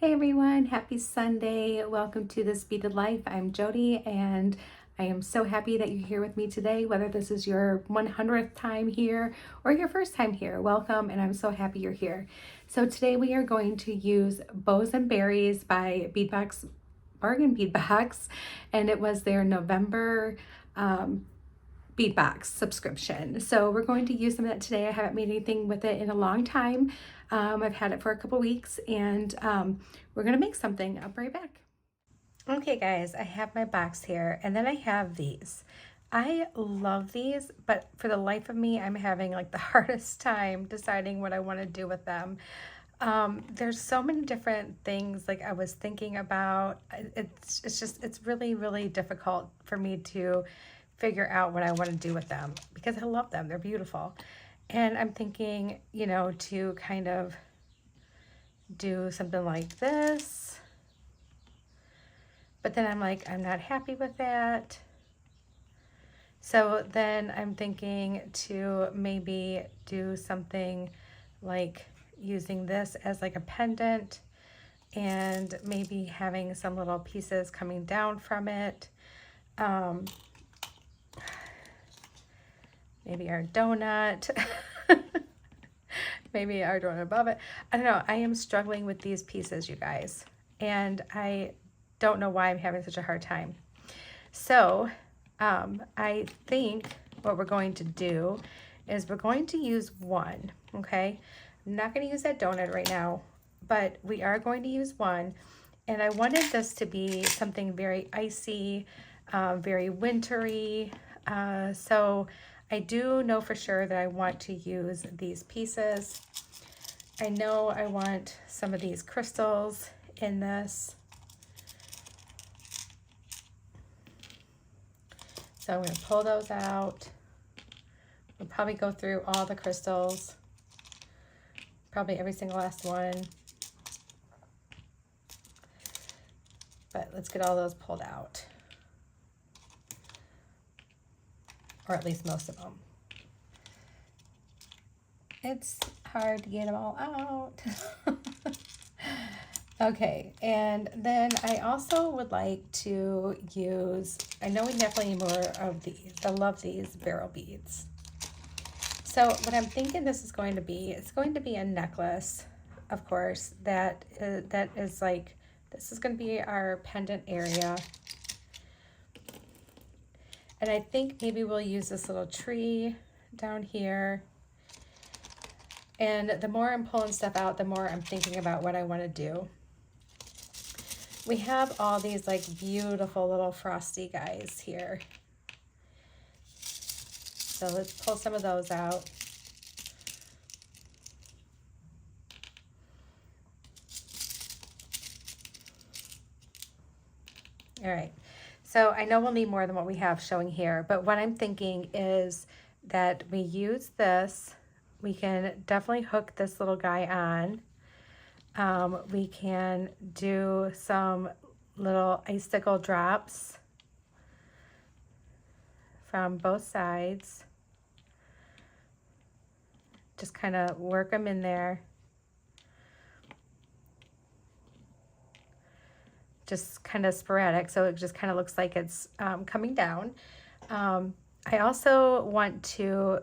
Hey everyone, happy Sunday. Welcome to This Beaded Life. I'm Jody and I am so happy that you're here with me today, whether this is your 100th time here or your first time here. Welcome, and I'm so happy you're here. So today we are going to use Boughs and Berries by Beadbox, Bargain Bead Box, and it was their November Beadbox subscription. So we're going to use some of that today. I haven't made anything with it in a long time. I've had it for a couple weeks and we're gonna make something. I'll be right back. Okay guys, I have my box here and then I have these. I love these, but for the life of me, I'm having like the hardest time deciding what I want to do with them. There's so many different things like I was thinking about. It's really difficult for me to figure out what I want to do with them because I love them. They're beautiful. And I'm thinking, you know, to kind of do something like this. But then I'm like, I'm not happy with that. So then I'm thinking to maybe do something like using this as like a pendant and maybe having some little pieces coming down from it. Maybe our donut, maybe our donut above it. I don't know. I am struggling with these pieces, you guys, and I don't know why I'm having such a hard time. So I think what we're going to do is we're going to use one, okay? I'm not going to use that donut right now, but we are going to use one. And I wanted this to be something very icy, very wintry. So I do know for sure that I want to use these pieces. I know I want some of these crystals in this. So I'm going to pull those out. We'll probably go through all the crystals, probably every single last one. But let's get all those pulled out. Or at least most of them. It's hard to get them all out. Okay, and then I also would like to use, I know we definitely need more of these. I love these barrel beads. So what I'm thinking this is going to be, it's going to be a necklace, of course, that is like, this is going to be our pendant area. And I think maybe we'll use this little tree down here. And the more I'm pulling stuff out, the more I'm thinking about what I want to do. We have all these like beautiful little frosty guys here. So let's pull some of those out. All right. So I know we'll need more than what we have showing here, but what I'm thinking is that we use this. We can definitely hook this little guy on. We can do some little icicle drops from both sides. Just kind of work them in there. Just kind of sporadic, so it just kind of looks like it's coming down. I also want to,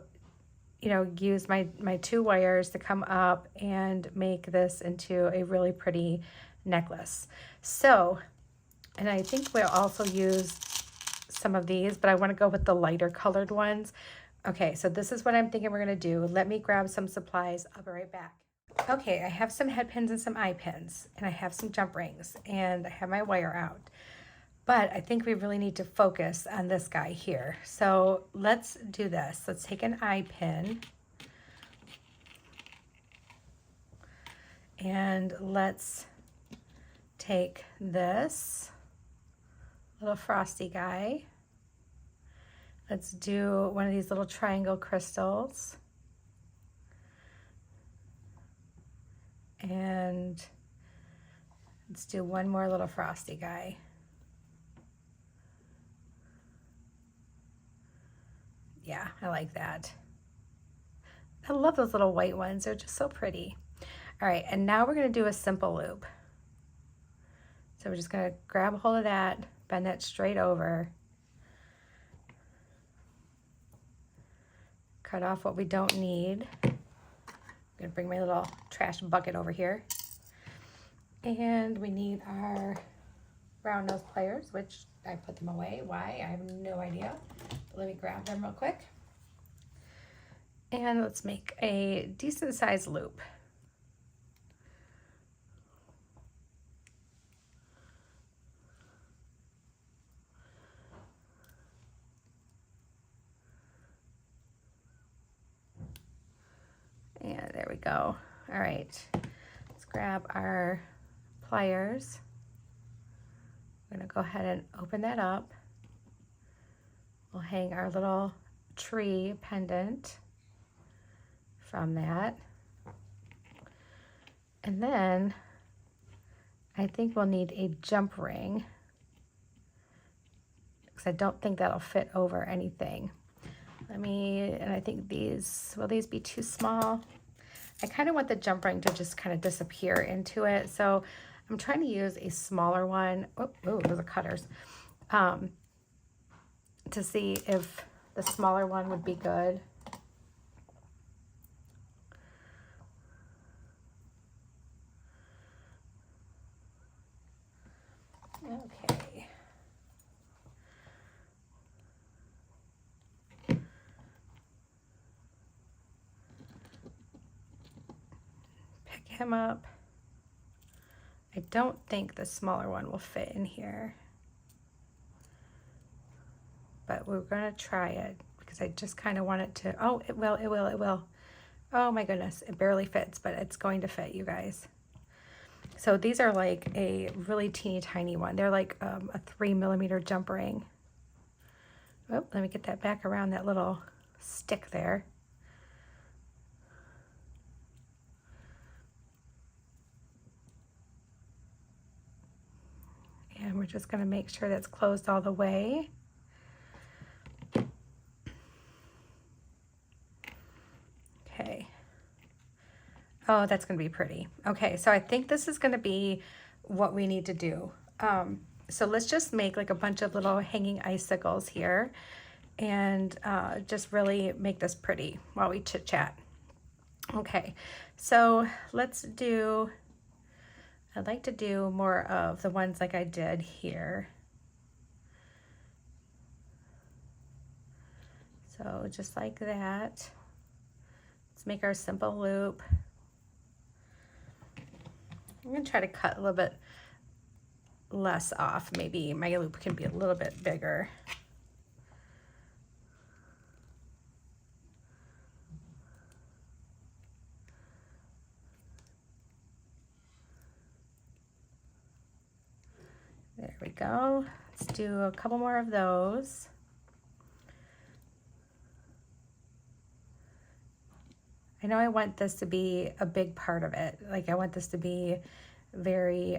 you know, use my two wires to come up and make this into a really pretty necklace. So, and I think we'll also use some of these, but I want to go with the lighter colored ones. Okay, so this is what I'm thinking we're going to do. Let me grab some supplies. I'll be right back. Okay, I have some head pins and some eye pins, and I have some jump rings, and I have my wire out. But I think we really need to focus on this guy here. So let's do this. Let's take an eye pin. And let's take this little frosty guy. Let's do one of these little triangle crystals. And let's do one more little frosty guy. Yeah, I like that. I love those little white ones. They're just so pretty. All right, and now we're going to do a simple loop. So we're just going to grab a hold of that, bend that straight over, cut off what we don't need. I'm going to bring my little trash bucket over here. And we need our round nose pliers, which I put them away. Why? I have no idea. But let me grab them real quick. And let's make a decent sized loop. And there we go. All right, let's grab our pliers. I'm gonna go ahead and open that up. We'll hang our little tree pendant from that. And then I think we'll need a jump ring because I don't think that'll fit over anything. And I think will these be too small? I kind of want the jump ring to just kind of disappear into it. So I'm trying to use a smaller one. Oh, those are cutters. To see if the smaller one would be good. Okay. Pick him up. I don't think the smaller one will fit in here, but we're gonna try it because I just kind of want it to, oh, it will. Oh my goodness, it barely fits, but it's going to fit, you guys. So these are like a really teeny tiny one. They're like a 3mm jump ring. Oh, let me get that back around that little stick there. And we're just gonna make sure that's closed all the way. Okay. Oh, that's gonna be pretty. Okay, so I think this is gonna be what we need to do. So let's just make like a bunch of little hanging icicles here and just really make this pretty while we chit chat. Okay, so I'd like to do more of the ones like I did here. So just like that. Let's make our simple loop. I'm gonna try to cut a little bit less off. Maybe my loop can be a little bit bigger. There we go. Let's do a couple more of those. I know I want this to be a big part of it. Like I want this to be very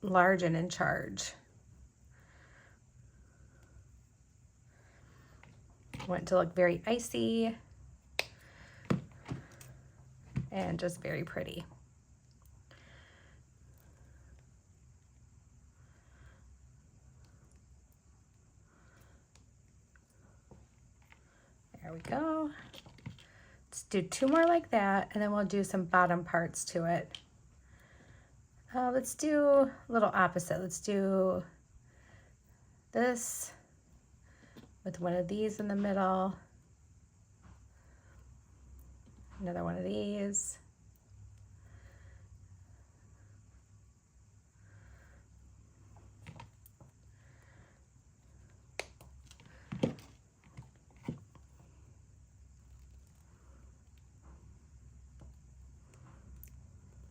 large and in charge. I want it to look very icy and just very pretty. There we go. Let's do 2 more like that, and then we'll do some bottom parts to it. Let's do a little opposite. Let's do this with one of these in the middle. Another one of these.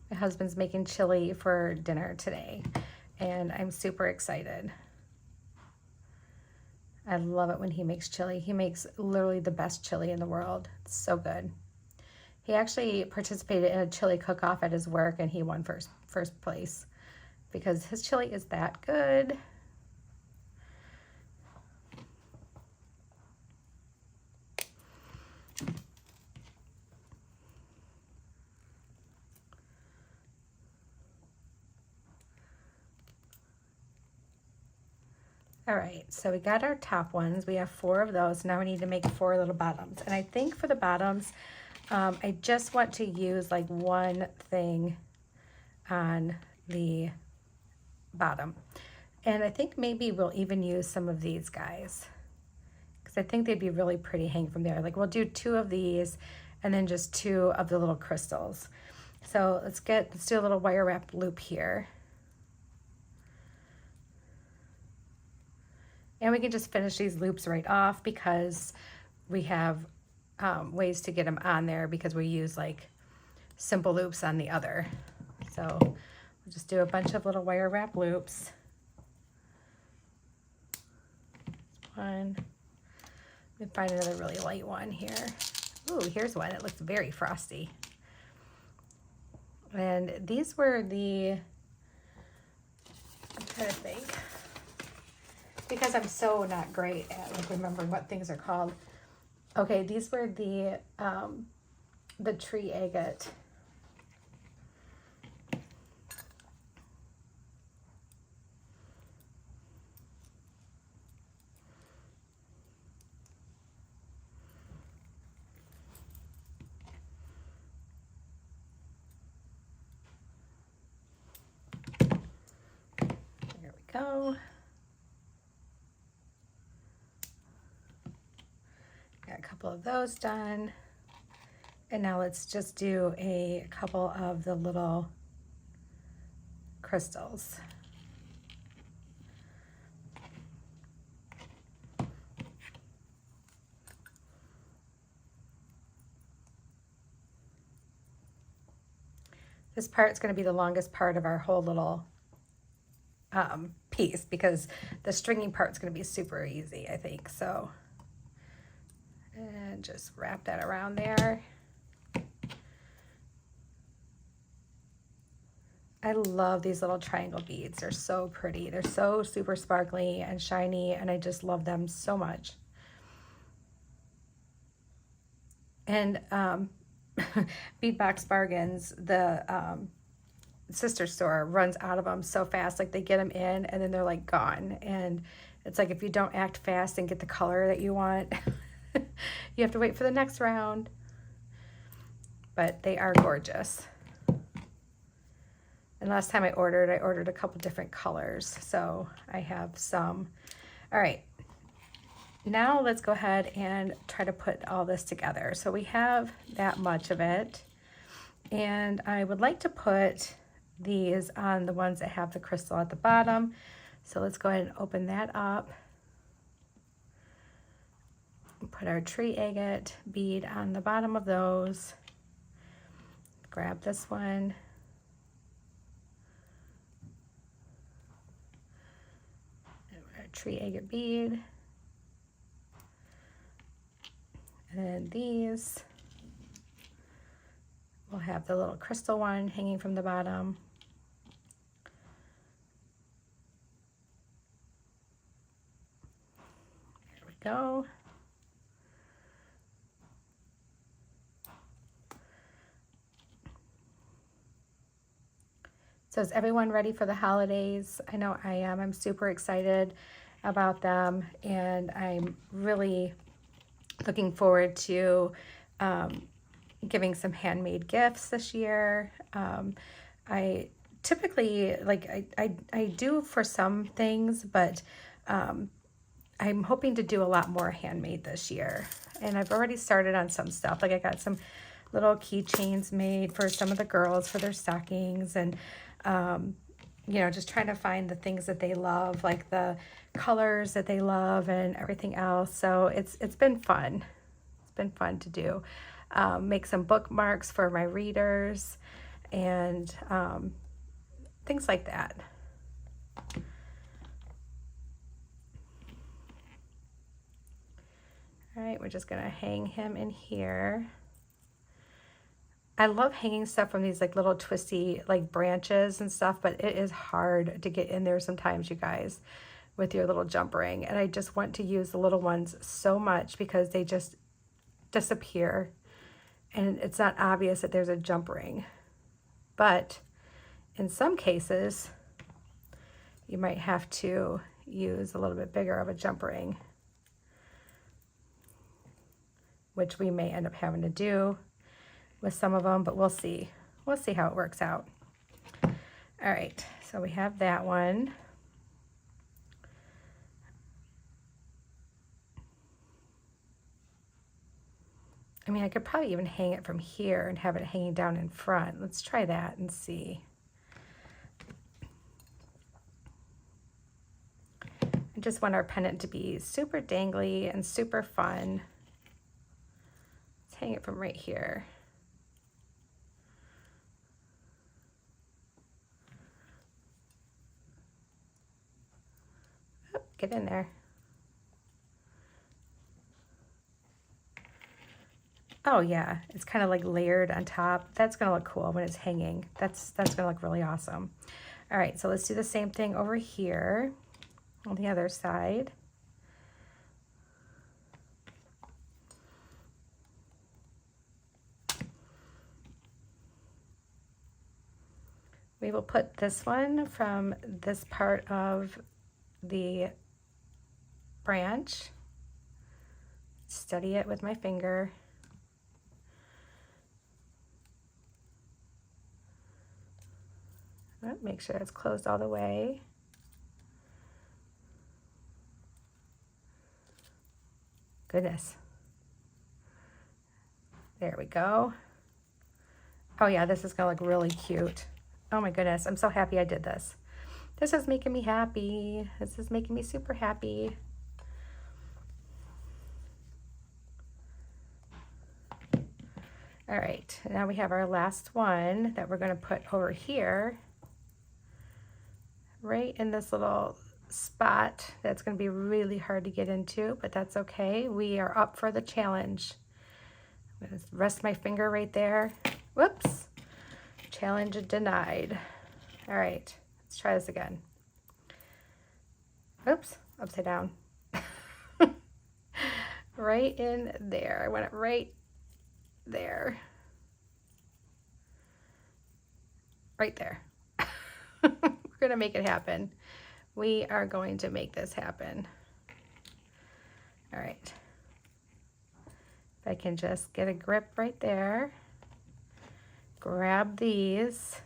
My husband's making chili for dinner today, and I'm super excited. I love it when he makes chili. He makes literally the best chili in the world. It's so good. He actually participated in a chili cook-off at his work, and he won first place because his chili is that good. All right, so we got our top ones. We have 4 of those. Now we need to make 4 little bottoms. And I think for the bottoms, I just want to use like one thing on the bottom. And I think maybe we'll even use some of these guys, because I think they'd be really pretty hanging from there. Like we'll do 2 of these and then just 2 of the little crystals. So let's do a little wire wrap loop here. And we can just finish these loops right off because we have ways to get them on there because we use like simple loops on the other. So we'll just do a bunch of little wire wrap loops. One. Let me find another really light one here. Ooh, here's one. It looks very frosty. And these were the, I'm trying to think, because I'm so not great at like remembering what things are called. Okay, these were the tree agate. There we go. Got a couple of those done. And now let's just do a couple of the little crystals. This part's going to be the longest part of our whole little piece because the stringing part's going to be super easy, I think. So, and just wrap that around there. I love these little triangle beads. They're so pretty. They're so super sparkly and shiny, and I just love them so much. And Bead Box Bargains, the sister store, runs out of them so fast. Like they get them in and then they're like gone. And it's like if you don't act fast and get the color that you want, you have to wait for the next round. But they are gorgeous. And last time I ordered a couple different colors. So I have some. All right. Now let's go ahead and try to put all this together. So we have that much of it. And I would like to put these on the ones that have the crystal at the bottom. So let's go ahead and open that up. Put our tree agate bead on the bottom of those. Grab this one. And our tree agate bead. And then these. We'll have the little crystal one hanging from the bottom. There we go. So is everyone ready for the holidays? I know I am. I'm super excited about them, and I'm really looking forward to giving some handmade gifts this year. I typically, like, I do for some things, but I'm hoping to do a lot more handmade this year. And I've already started on some stuff. Like I got some little keychains made for some of the girls for their stockings, and you know, just trying to find the things that they love, like the colors that they love and everything else. So it's been fun. It's been fun to do. Make some bookmarks for my readers and things like that. All right, we're just gonna hang him in here. I love hanging stuff from these like little twisty like branches and stuff, but it is hard to get in there sometimes, you guys, with your little jump ring. And I just want to use the little ones so much because they just disappear and it's not obvious that there's a jump ring. But in some cases, you might have to use a little bit bigger of a jump ring, which we may end up having to do with some of them, but we'll see. We'll see how it works out. All right, so we have that one. I mean, I could probably even hang it from here and have it hanging down in front. Let's try that and see. I just want our pendant to be super dangly and super fun. Let's hang it from right here. Oh, get in there. Oh yeah, it's kind of like layered on top. That's gonna look cool when it's hanging. That's gonna look really awesome. All right, so let's do the same thing over here on the other side. We will put this one from this part of the branch. Steady it with my finger. Make sure it's closed all the way. Goodness. There we go. Oh yeah, this is gonna look really cute. Oh my goodness, I'm so happy I did this. This is making me happy. This is making me super happy. All right, now we have our last one that we're gonna put over here, right in this little spot that's going to be really hard to get into, but that's okay. We are up for the challenge. I'm going to rest my finger right there. Whoops. Challenge denied. All right, let's try this again. Oops, upside down. Right in there. I want it right there. Right there. We're gonna make it happen. We are going to make this happen. All right. If I can just get a grip right there, grab these.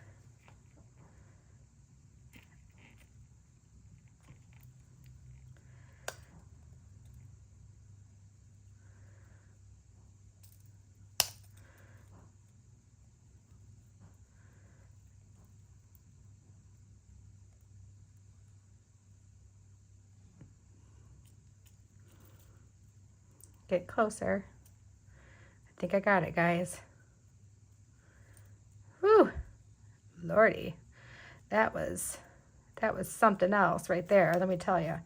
Get closer. I think I got it, guys. Whew, Lordy, that was something else right there, let me tell you.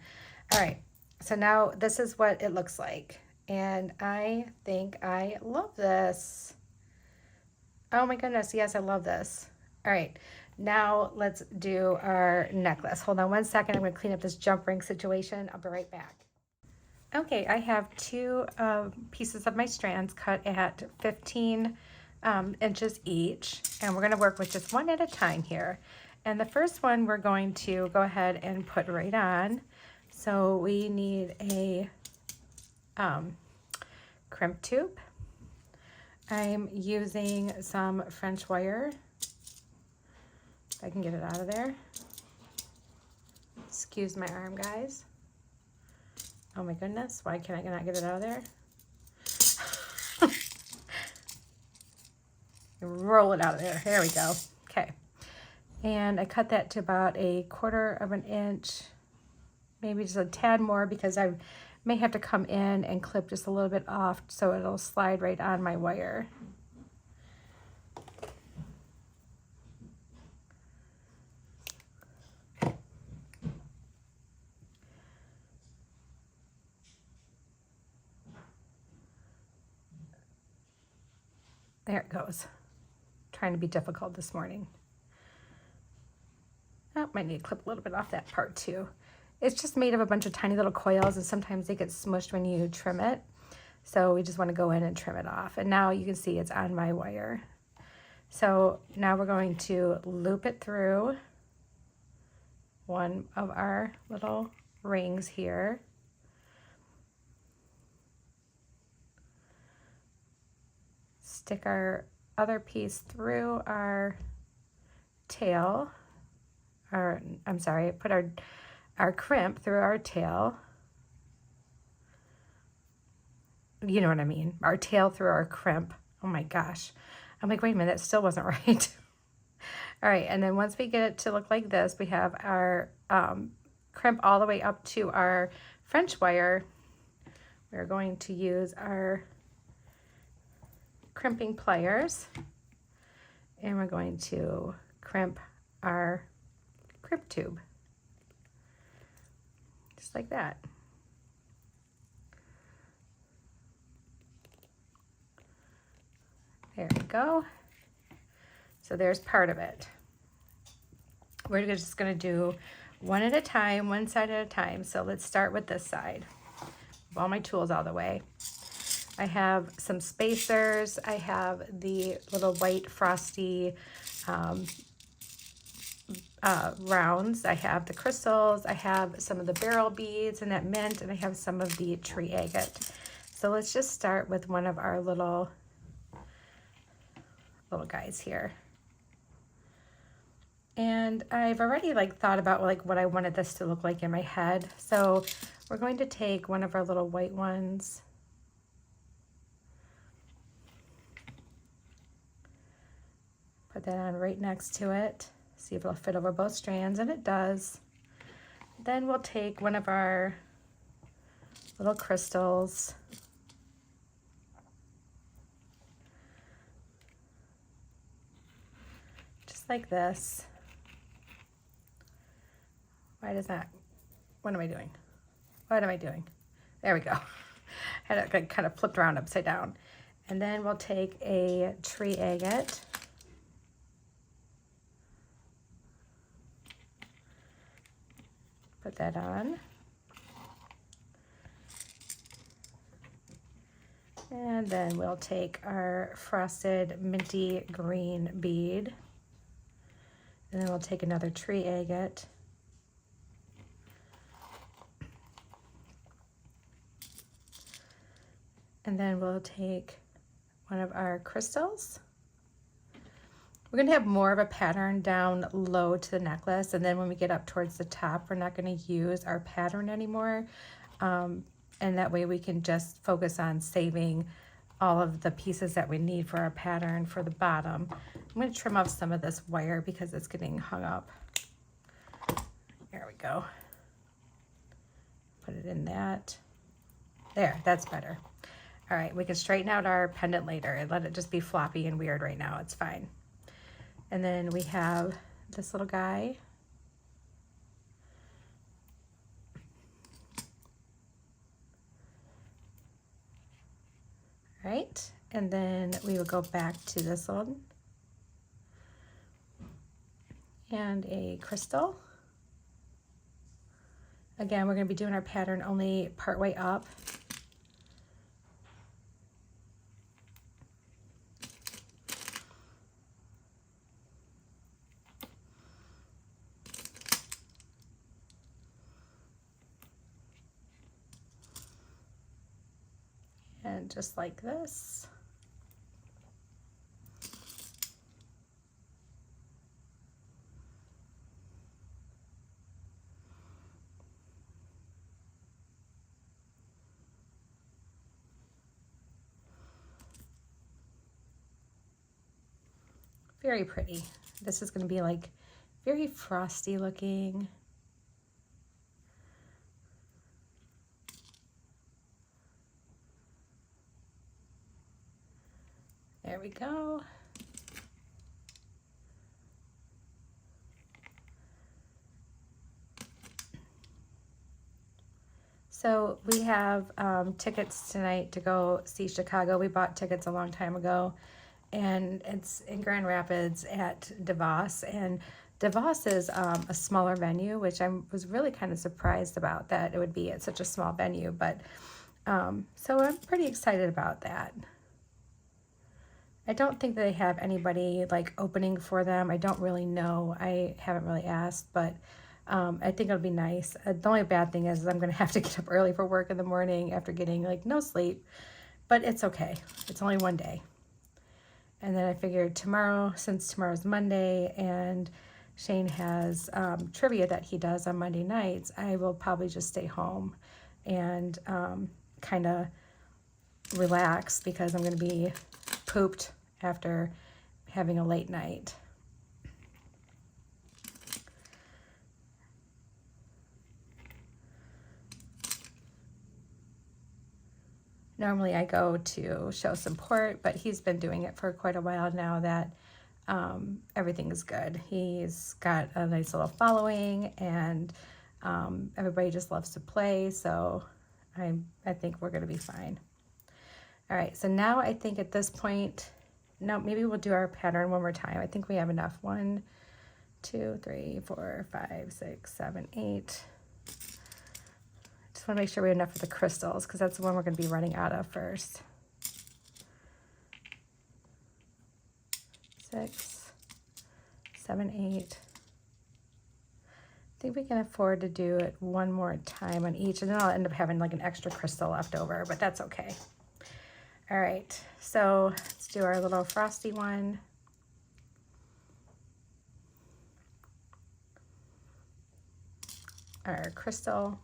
All right, so now this is what it looks like, and I think I love this. Oh my goodness, yes, I love this. All right, now let's do our necklace. Hold on one second, I'm gonna clean up this jump ring situation. I'll be right back. Okay, I have two pieces of my strands cut at 15 inches each, and we're going to work with just one at a time here. And the first one we're going to go ahead and put right on. So we need a crimp tube. I'm using some French wire. If I can get it out of there. Excuse my arm, guys. Oh my goodness, why can I not get it out of there? Roll it out of there. There we go. Okay. And I cut that to about 1/4 of an inch, maybe just a tad more, because I may have to come in and clip just a little bit off so it'll slide right on my wire. There it goes. Trying to be difficult this morning. Oh, might need to clip a little bit off that part too. It's just made of a bunch of tiny little coils, and sometimes they get smushed when you trim it. So we just want to go in and trim it off. And now you can see it's on my wire. So now we're going to loop it through one of our little rings here. Stick our other piece through our tail, or I'm sorry, put our crimp through our tail. You know what I mean? Our tail through our crimp. Oh my gosh. I'm like, wait a minute, that still wasn't right. All right, and then once we get it to look like this, we have our crimp all the way up to our French wire. We're going to use our crimping pliers, and we're going to crimp our crimp tube, just like that. There we go. So there's part of it. We're just going to do one at a time, one side at a time. So let's start with this side. All my tools out of the way. I have some spacers. I have the little white frosty rounds. I have the crystals. I have some of the barrel beads and that mint, and I have some of the tree agate. So let's just start with one of our little guys here. And I've already thought about what I wanted this to look like in my head. So we're going to take one of our little white ones, put that on right next to it, see if it'll fit over both strands, and it does. Then we'll take one of our little crystals, just like this. Why does that, what am I doing? What am I doing? There we go. Had it kind of flipped around upside down. And then we'll take a tree agate. Put that on. And then we'll take our frosted minty green bead. And then we'll take another tree agate. And then we'll take one of our crystals. We're going to have more of a pattern down low to the necklace, and then when we get up towards the top, we're not going to use our pattern anymore. And that way we can just focus on saving all of the pieces that we need for our pattern for the bottom. I'm going to trim off some of this wire because it's getting hung up. There we go. Put it in that. There, that's better. All right, we can straighten out our pendant later and let it just be floppy and weird right now. It's fine. And then we have this little guy. All right, and then we will go back to this one. And a crystal. Again, we're going to be doing our pattern only part way up. And just like this. Very pretty. This is going to be very frosty looking. There we go. So we have tickets tonight to go see Chicago. We bought tickets a long time ago, and it's in Grand Rapids at Boughs. And Boughs is a smaller venue, which I was really kind of surprised about that it would be at such a small venue. But so I'm pretty excited about that. I don't think they have anybody opening for them. I don't really know. I haven't really asked, but I think it'll be nice. The only bad thing is I'm going to have to get up early for work in the morning after getting like no sleep, but it's okay. It's only one day. And then I figured tomorrow, since tomorrow's Monday and Shane has trivia that he does on Monday nights, I will probably just stay home and kind of relax because I'm going to be pooped after having a late night. Normally I go to show support, but he's been doing it for quite a while now that everything is good. He's got a nice little following, and everybody just loves to play, so I think we're going to be fine. All right, so now I think at this point, no, maybe we'll do our pattern one more time. I think we have enough. 1, 2, 3, 4, 5, 6, 7, 8. Just want to make sure we have enough for the crystals because that's the one we're going to be running out of first. 6, 7, 8. I think we can afford to do it one more time on each, and then I'll end up having like an extra crystal left over, but that's okay. All right, so let's do our little frosty one. Our crystal.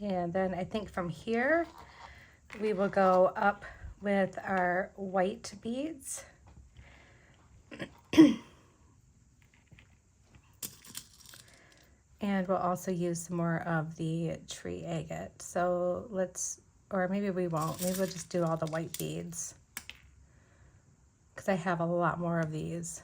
And then I think from here, we will go up with our white beads. And we'll also use some more of the tree agate. So let's, or maybe we won't. Maybe we'll just do all the white beads because I have a lot more of these.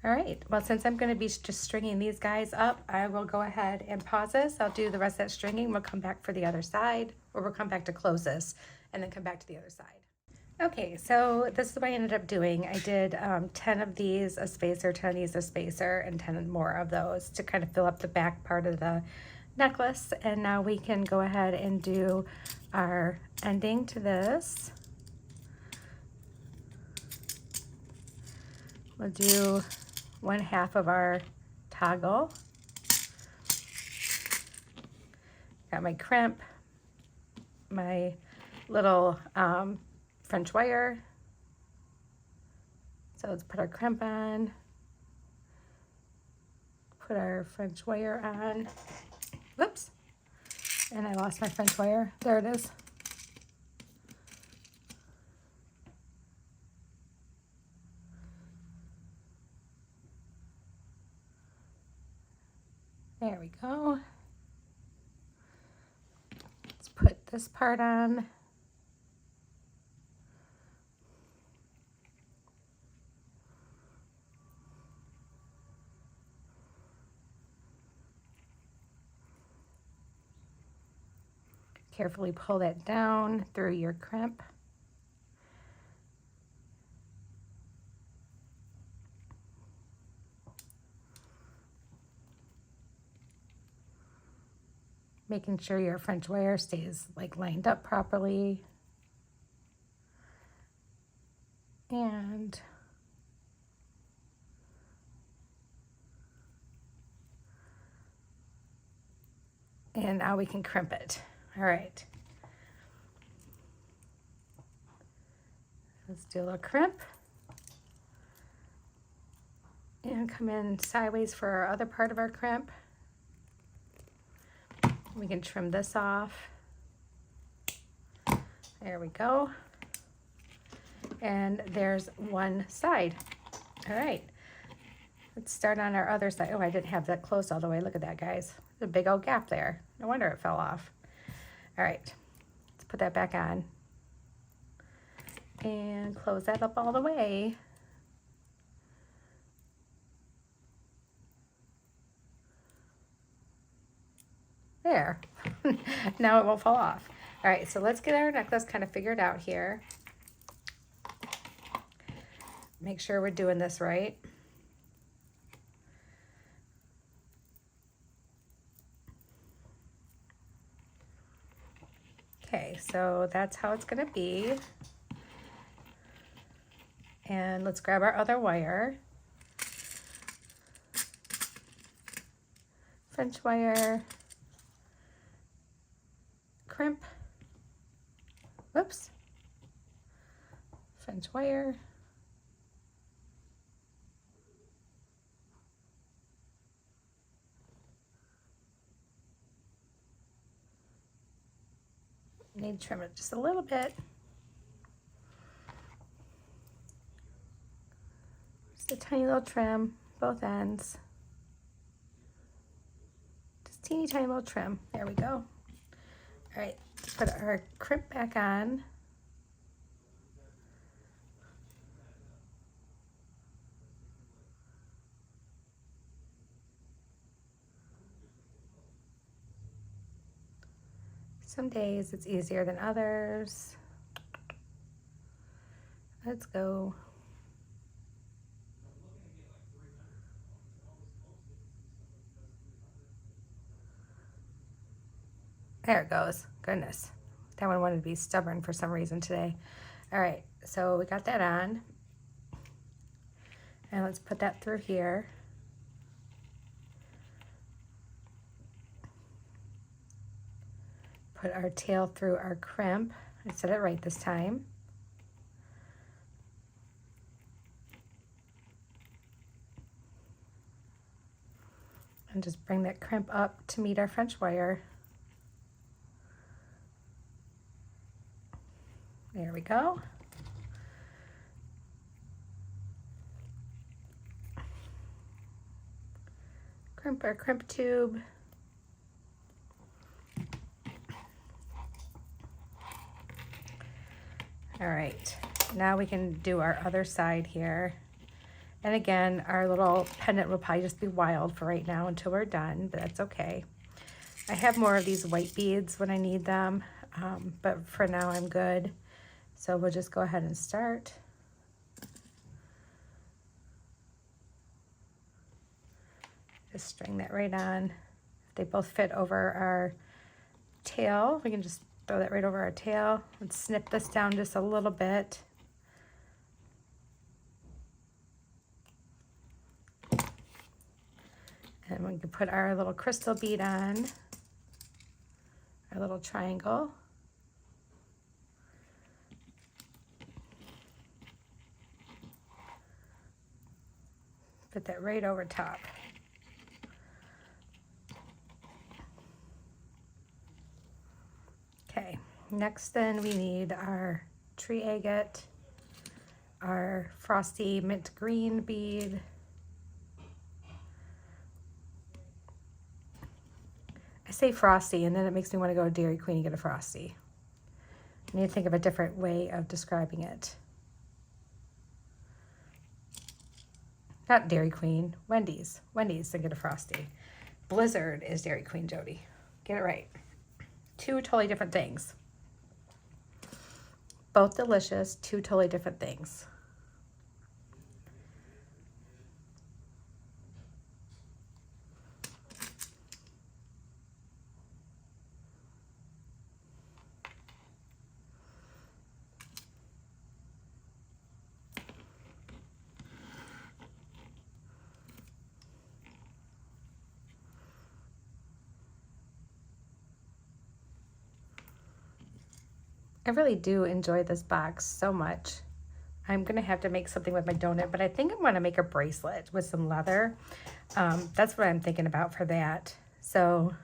All right, well, since I'm going to be just stringing these guys up, I will go ahead and pause this. I'll do the rest of that stringing. We'll come back for the other side, or we'll come back to close this and then come back to the other side. Okay, so this is what I ended up doing. I did 10 of these a spacer, 10 of these a spacer, and 10 more of those to kind of fill up the back part of the necklace. And now we can go ahead and do our ending to this. We'll do 1/2 of our toggle. Got my crimp, my little French wire. So let's put our crimp on, put our French wire on. Whoops, and I lost my French wire. There it is. There we go. Let's put this part on. Carefully pull that down through your crimp. Making sure your French wire stays like lined up properly. And now we can crimp it. All right. Let's do a little crimp. And come in sideways for our other part of our crimp. We can trim this off. There we go. And there's one side. All right. Let's start on our other side. Oh, I didn't have that closed all the way. Look at that, guys. There's a big old gap there. No wonder it fell off. All right. Let's put that back on. And close that up all the way. There. Now it won't fall off. All right, so let's get our necklace kind of figured out here. Make sure we're doing this right. Okay, so that's how it's gonna be. And let's grab our other wire. French wire. Crimp. Whoops. French wire. Need to trim it just a little bit. Just a tiny little trim, both ends. Just teeny tiny little trim. There we go. All right, let's put our crimp back on. Some days it's easier than others. Let's go. There it goes. Goodness. That one wanted to be stubborn for some reason today. All right, so we got that on. And let's put that through here. Put our tail through our crimp. I said it right this time. And just bring that crimp up to meet our French wire. There we go. Crimp our crimp tube. All right, now we can do our other side here. And again, our little pendant will probably just be wild for right now until we're done, but that's okay. I have more of these white beads when I need them, but for now I'm good. So we'll just go ahead and start. Just string that right on. If they both fit over our tail, we can just throw that right over our tail. Let's snip this down just a little bit. And we can put our little crystal bead on, our little triangle. Put that right over top. Okay, next then we need our tree agate, our frosty mint green bead, I say frosty and then it makes me want to go to Dairy Queen and get a frosty. I need to think of a different way of describing it. Not Dairy Queen, Wendy's. Wendy's and get a frosty. Blizzard is Dairy Queen, Jody. Get it right. Two totally different things. Both delicious, two totally different things. I really do enjoy this box so much. I'm gonna have to make something with my donut, but I think I'm gonna make a bracelet with some leather. That's what I'm thinking about for that. So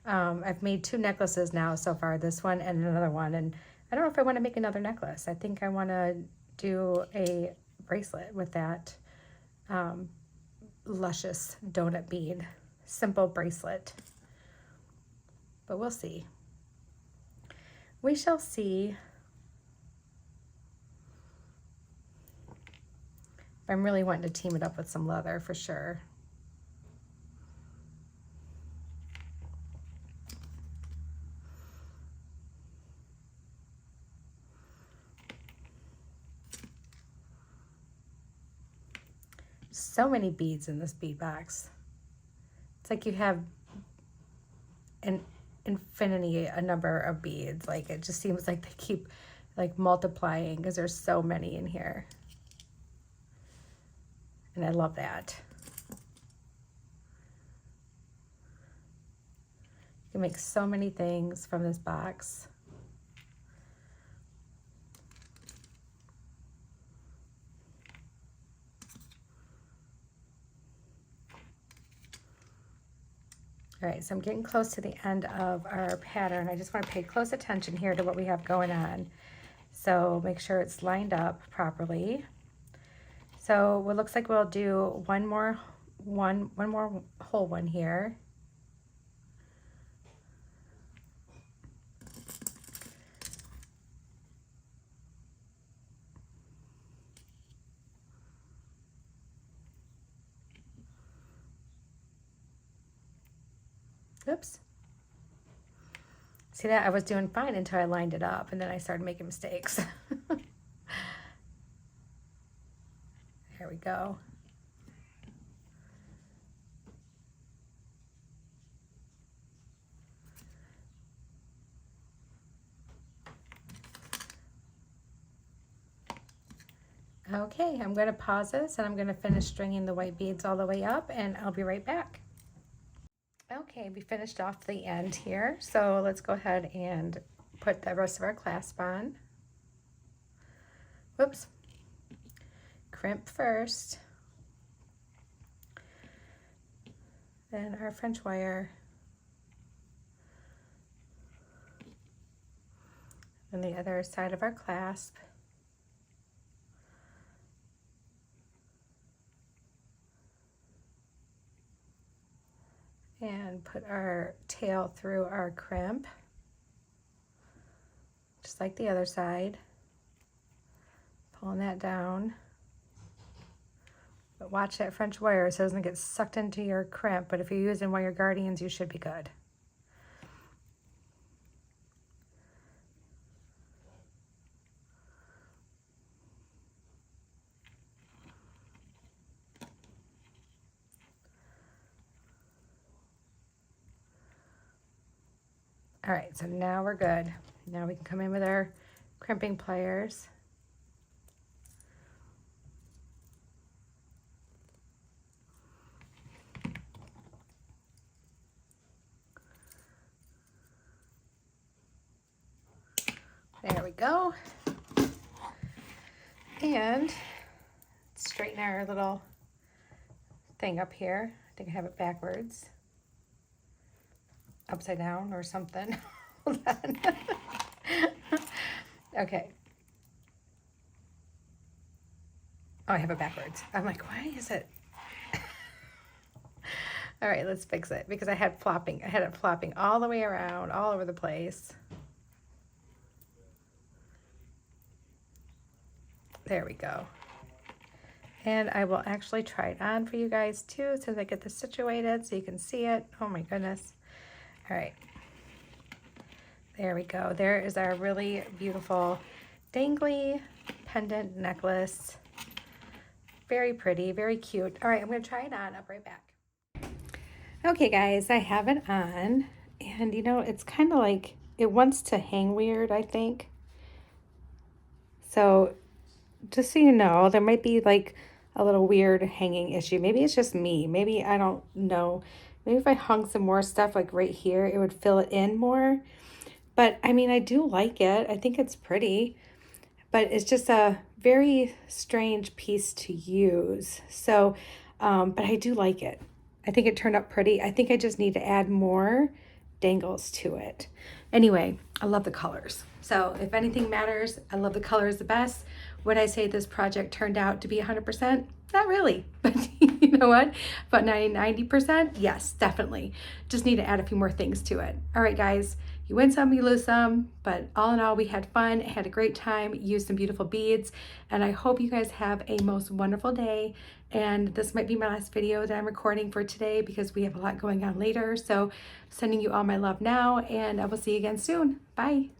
I've made two necklaces now so far, this one and another one, and I don't know if I want to make another necklace. I think I want to do a bracelet with that luscious donut bead, simple bracelet, but we'll see. We shall see. I'm really wanting to team it up with some leather for sure. So many beads in this bead box. It's like you have an infinity, a number of beads. Like it just seems like they keep like multiplying because there's so many in here. And I love that. You can make so many things from this box. All right, so I'm getting close to the end of our pattern. I just want to pay close attention here to what we have going on. So make sure it's lined up properly. So it looks like we'll do one more whole one here. Oops. See that? I was doing fine until I lined it up, and then I started making mistakes. There we go. Okay, I'm going to pause this and I'm going to finish stringing the white beads all the way up, and I'll be right back. Okay, we finished off the end here, so let's go ahead and put the rest of our clasp on. Whoops. Crimp first, then our French wire, then the other side of our clasp, and put our tail through our crimp, just like the other side, pulling that down. But watch that French wire so it doesn't get sucked into your crimp, but if you're using wire guardians, you should be good. All right, so now we're good. Now we can come in with our crimping pliers. There we go. And straighten our little thing up here. I think I have it backwards. Upside down or something. Hold on. Okay. Oh, I have it backwards. I'm like, why is it? All right, let's fix it because I had it flopping all the way around, all over the place. There we go. And I will actually try it on for you guys too, so that I get this situated so you can see it. Oh my goodness. All right, there we go. There is our really beautiful dangly pendant necklace. Very pretty, very cute. All right, I'm gonna try it on. I'll be right back. Okay guys, I have it on, and you know, it's kind of like, it wants to hang weird, I think. So just so you know, there might be like a little weird hanging issue. Maybe it's just me. Maybe, I don't know. Maybe if I hung some more stuff like right here, it would fill it in more. But I mean, I do like it. I think it's pretty, but it's just a very strange piece to use. So, but I do like it. I think it turned out pretty. I think I just need to add more dangles to it. Anyway, I love the colors. So if anything matters, I love the colors the best. Would I say this project turned out to be 100%? Not really, but you know what? But 90%? Yes, definitely. Just need to add a few more things to it. All right, guys, you win some, you lose some, but all in all, we had fun, had a great time, used some beautiful beads, and I hope you guys have a most wonderful day. And this might be my last video that I'm recording for today because we have a lot going on later. So sending you all my love now, and I will see you again soon. Bye.